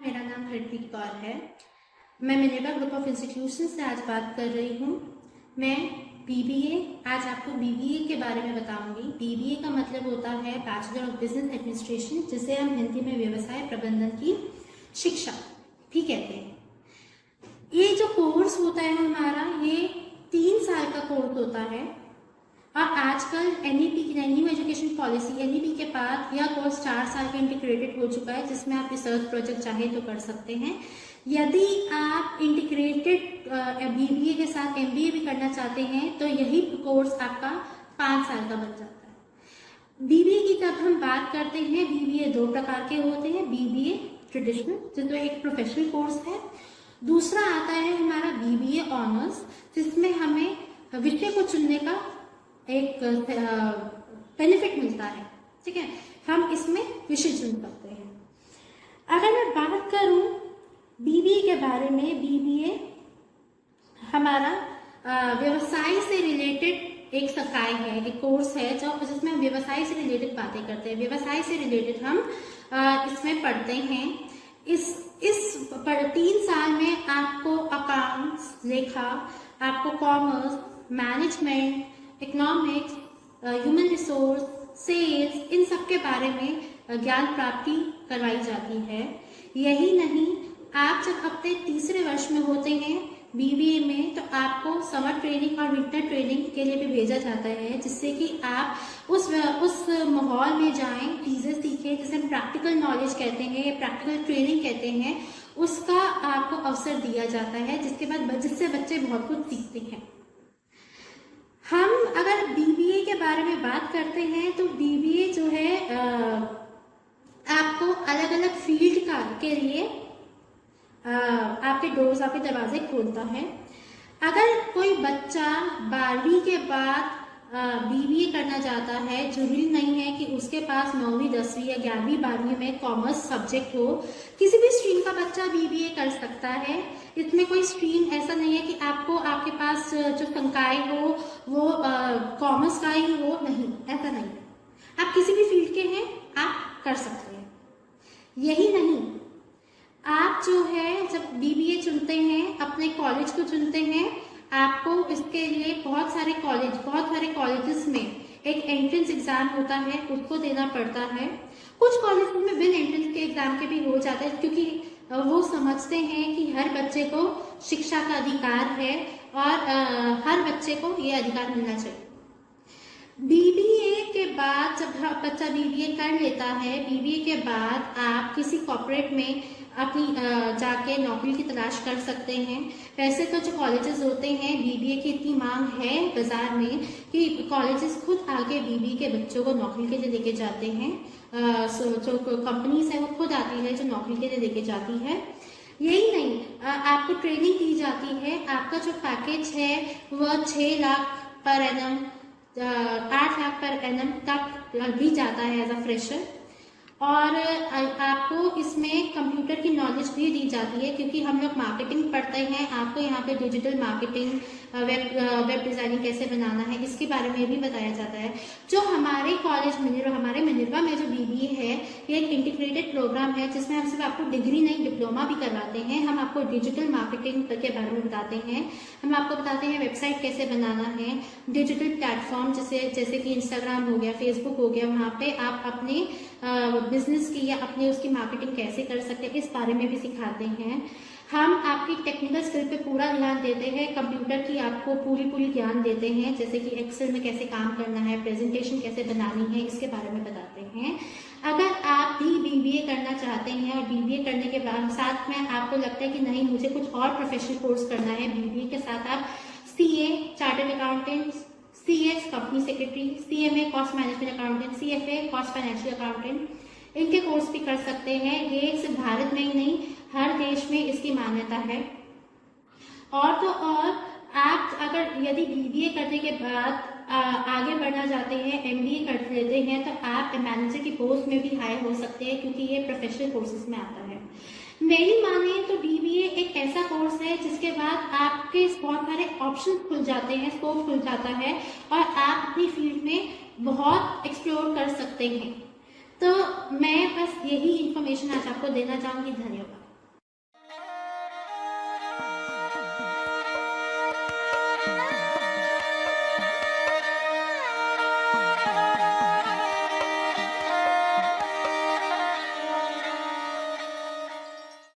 मेरा नाम हरप्रीत कौर है। मैं मिनेवा ग्रुप ऑफ इंस्टीट्यूशन से आज बात कर रही हूँ। मैं बीबीए आज आपको बीबीए के बारे में बताऊंगी। बीबीए का मतलब होता है बैचलर ऑफ बिजनेस एडमिनिस्ट्रेशन, जिसे हम हिंदी में व्यवसाय प्रबंधन की शिक्षा भी कहते हैं। ये जो कोर्स होता है हमारा, ये 3 साल का कोर्स होता है और आजकल NEP new education policy NEP के बाद यह कोर्स 4 साल का इंटीग्रेटेड हो चुका है, जिसमें आप रिसर्च प्रोजेक्ट चाहे तो कर सकते हैं। यदि आप इंटीग्रेटेड बीबीए के साथ एमबीए भी करना चाहते हैं तो यही कोर्स आपका 5 साल का बन जाता है। बीबीए की जब हम बात करते हैं, बीबीए 2 प्रकार के होते हैं। बीबीए ट्रेडिशनल, जो एक प्रोफेशनल कोर्स है। दूसरा आता है हमारा बीबीए ऑनर्स, जिसमें हमें विषय को चुनने का एक बेनिफिट मिलता है। ठीक है, हम इसमें विषय चुन सकते हैं। अगर मैं बात करूं बीबीए के बारे में, बीबीए हमारा व्यवसाय से रिलेटेड एक संकाय है, एक कोर्स है जिसमें हम व्यवसाय से रिलेटेड बातें करते हैं। व्यवसाय से रिलेटेड हम इसमें पढ़ते हैं। इस 3 साल में आपको अकाउंट्स, लेखा, आपको commerce, management, economics, human resource, sales, इन सब के बारे में ज्ञान प्राप्ति करवाई जाती है। यही नहीं, आप जब अपने तीसरे वर्ष में होते हैं बीबीए में, तो आपको समर ट्रेनिंग और विंटर ट्रेनिंग के लिए भी भेजा जाता है, जिससे कि आप उस माहौल में जाएं, चीजें सीखें, जिसे हम प्रैक्टिकल नॉलेज कहते हैं या प्रैक्टिकल ट्रेनिंग कहते हैं। उसका आपको अवसर दिया जाता है, जिससे बच्चे बहुत कुछ सीखते हैं। हम अगर बीबीए के बारे में बात करते हैं तो बीबीए जो है आपको अलग अलग फील्ड के लिए आपके डोर्स, आपके दरवाजे खोलता है। अगर कोई बच्चा 12वीं के बाद बीबीए करना चाहता है, जरूरी नहीं है कि उसके पास 9वीं 10वीं या 11वीं 12वीं में कॉमर्स सब्जेक्ट हो। किसी भी स्ट्रीम का बच्चा बीबीए कर सकता है। इसमें कोई स्ट्रीम ऐसा नहीं है कि आपके पास जो संकाय हो वो कॉमर्स का ही हो, नहीं, ऐसा नहीं है। आप किसी भी फील्ड के हैं, आप कर सकते हैं। यही नहीं, आप जो है जब बीबीए चुनते हैं, अपने कॉलेज को चुनते हैं, आपको इसके लिए बहुत सारे कॉलेजेस में एक एंट्रेंस एग्जाम होता है, उसको देना पड़ता है। कुछ कॉलेज में बिन एंट्रेंस के एग्जाम के भी हो जाते हैं, क्योंकि वो समझते हैं कि हर बच्चे को शिक्षा का अधिकार है और हर बच्चे को ये अधिकार मिलना चाहिए। बीबीए के बाद जब बच्चा बीबीए कर लेता है, बीबीए के बाद आप किसी कॉर्पोरेट में अपनी जाके नौकरी की तलाश कर सकते हैं। वैसे तो जो कॉलेजेस होते हैं, बीबीए की इतनी मांग है बाजार में कि कॉलेजेस खुद आगे बीबीए के बच्चों को नौकरी के लिए लेके जाते हैं। जो कंपनीज है वो खुद आती है जो नौकरी के लिए लेके जाती है। यही नहीं, आपको ट्रेनिंग दी जाती है। आपका जो पैकेज है वह 6 lakh per annum, 8 lakh per annum तक भी जाता है एज अ फ्रेशर। और आपको इसमें कंप्यूटर की नॉलेज भी दी जाती है, क्योंकि हम लोग मार्केटिंग पढ़ते हैं। आपको यहाँ पे डिजिटल मार्केटिंग, वेब डिजाइनिंग कैसे बनाना है, इसके बारे में भी बताया जाता है। जो हमारे कॉलेज हमारे मिनेवा में जो बीबीए है, ये एक इंटीग्रेटेड प्रोग्राम है, जिसमें हम सिर्फ आपको डिग्री नहीं, डिप्लोमा भी करवाते हैं। हम आपको डिजिटल मार्केटिंग के बारे में बताते हैं। हम आपको बताते हैं वेबसाइट कैसे बनाना है, डिजिटल प्लेटफॉर्म जैसे कि इंस्टाग्राम हो गया, फेसबुक हो गया, वहाँ पे आप अपने बिजनेस की या अपने उसकी मार्केटिंग कैसे कर सकते हैं, इस बारे में भी सिखाते हैं। हम आपकी टेक्निकल स्किल पे पूरा ध्यान देते हैं। कंप्यूटर की आपको पूरी ज्ञान देते हैं, जैसे कि एक्सेल में कैसे काम करना है, प्रेजेंटेशन कैसे बनानी है, इसके बारे में बताते हैं। अगर आप भी बीबीए करना चाहते हैं और बीबीए करने के बाद साथ में आपको लगता है कि नहीं, मुझे कुछ और प्रोफेशनल कोर्स करना है, बीबीए के साथ आप CA, chartered accountant, CS company secretary, CMA cost management accountant, CFA cost financial accountant, इनके कोर्स भी कर सकते हैं। ये सिर्फ भारत में ही नहीं, हर देश में इसकी मान्यता है। और तो और आप अगर यदि बीबीए करने के बाद आगे बढ़ना चाहते हैं, एमबीए कर लेते हैं, तो आप मैनेजर की पोस्ट में भी हायर हो सकते हैं, क्योंकि ये प्रोफेशनल कोर्सेज में आता है। मेरी माने तो बीबीए एक ऐसा कोर्स है जिसके बाद आपके बहुत सारे ऑप्शन खुल जाते हैं, स्कोप खुल जाता है और आप अपनी फील्ड में बहुत एक्सप्लोर कर सकते हैं। तो मैं बस यही इंफॉर्मेशन आज आपको देना चाहूंगी। धन्यवाद।